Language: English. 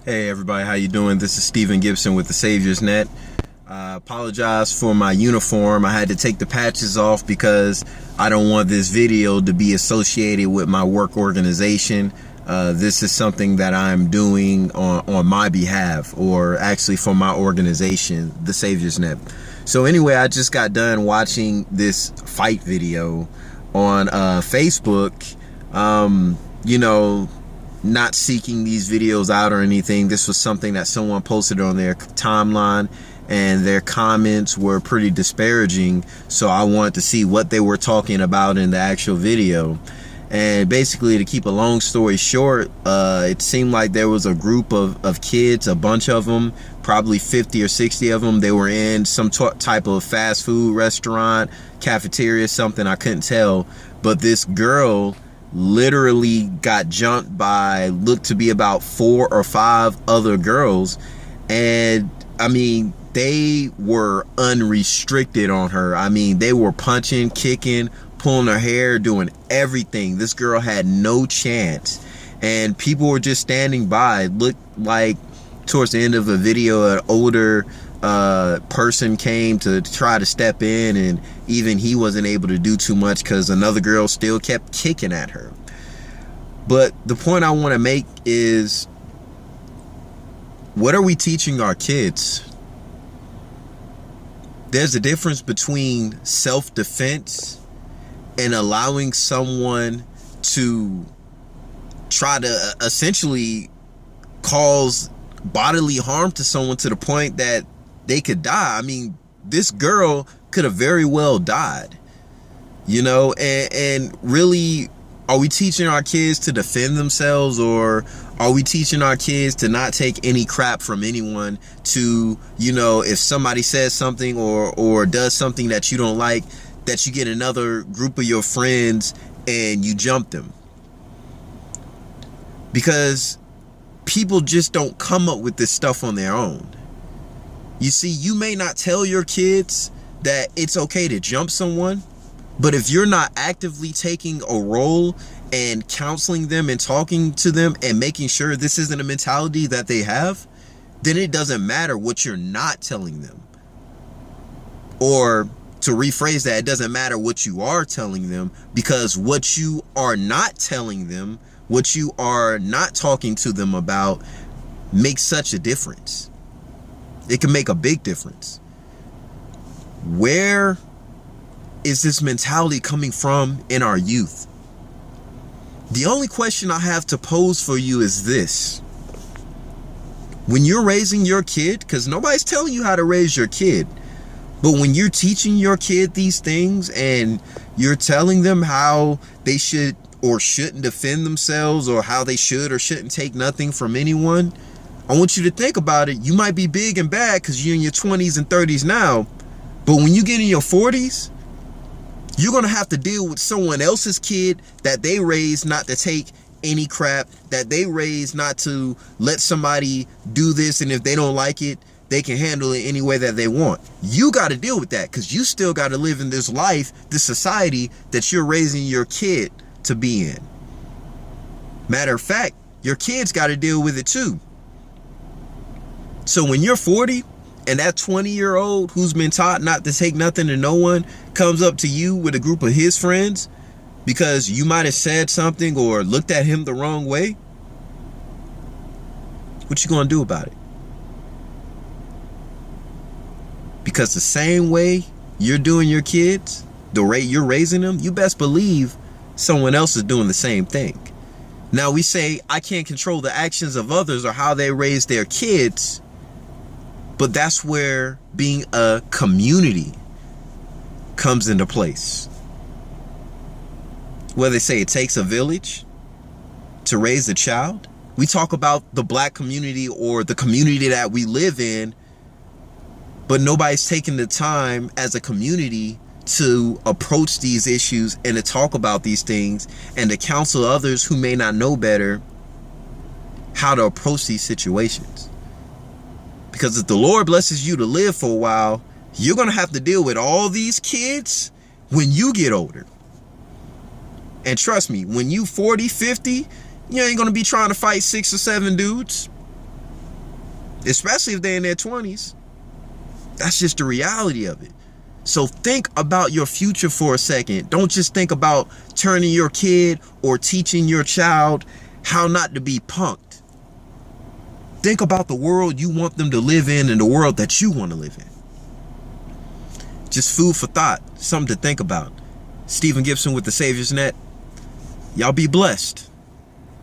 Hey everybody, how you doing? This is Stephen Gibson with the Saviors Net. I apologize for my uniform. I had to take the patches off because I don't want this video to be associated with my work organization. This is something that I'm doing on my behalf, or actually for my organization, the Saviors Net. So anyway, I just got done watching this fight video on Facebook. Not seeking these videos out or anything. This was something that someone posted on their timeline, and their comments were pretty disparaging. So I wanted to see what they were talking about in the actual video. And basically, to keep a long story short, it seemed like there was a group of kids, a bunch of them, probably 50 or 60 of them. They were in some type of fast food restaurant, cafeteria, something, I couldn't tell. But this girl literally got jumped by, looked to be about 4 or 5 other girls. And I mean, they were unrestricted on her. I mean, they were punching, kicking, pulling her hair, doing everything. This girl had no chance, and people were just standing by. It looked like towards the end of the video, an older person came to try to step in, and even he wasn't able to do too much because another girl still kept kicking at her. But the point I want to make is, what are we teaching our kids? There's a difference between self-defense and allowing someone to try to essentially cause bodily harm to someone to the point that they could die. I mean, this girl could have very well died, and really, are we teaching our kids to defend themselves, or are we teaching our kids to not take any crap from anyone? To, if somebody says something or does something that you don't like, that you get another group of your friends and you jump them? Because people just don't come up with this stuff on their own. You see, you may not tell your kids that it's okay to jump someone, but if you're not actively taking a role and counseling them and talking to them and making sure this isn't a mentality that they have, then it doesn't matter what you're not telling them. Or to rephrase that, it doesn't matter what you are telling them, because what you are not telling them, what you are not talking to them about, makes such a difference. It can make a big difference. Where is this mentality coming from in our youth? The only question I have to pose for you is this. When you're raising your kid, because nobody's telling you how to raise your kid, but when you're teaching your kid these things and you're telling them how they should or shouldn't defend themselves, or how they should or shouldn't take nothing from anyone, I want you to think about it. You might be big and bad because you're in your 20s and 30s now, but when you get in your 40s, you're going to have to deal with someone else's kid that they raised not to take any crap, that they raised not to let somebody do this, and if they don't like it, they can handle it any way that they want. You got to deal with that because you still got to live in this life, this society that you're raising your kid to be in. Matter of fact, your kids got to deal with it too. So when you're 40 and that 20-year-old who's been taught not to take nothing to no one comes up to you with a group of his friends because you might have said something or looked at him the wrong way, what you gonna do about it? Because the same way you're doing your kids, the rate you're raising them, you best believe someone else is doing the same thing. Now we say, I can't control the actions of others or how they raise their kids, but that's where being a community comes into place. Where they say it takes a village to raise a child. We talk about the black community or the community that we live in, but nobody's taking the time as a community to approach these issues and to talk about these things and to counsel others who may not know better how to approach these situations. Because if the Lord blesses you to live for a while, you're going to have to deal with all these kids when you get older. And trust me, when you 40, 50, you ain't going to be trying to fight 6 or 7 dudes. especially if they're in their 20s. That's just the reality of it. So think about your future for a second. Don't just think about turning your kid or teaching your child how not to be punked. Think about the world you want them to live in and the world that you want to live in. Just food for thought, something to think about. Stephen Gibson with the Savior's Net. Y'all be blessed.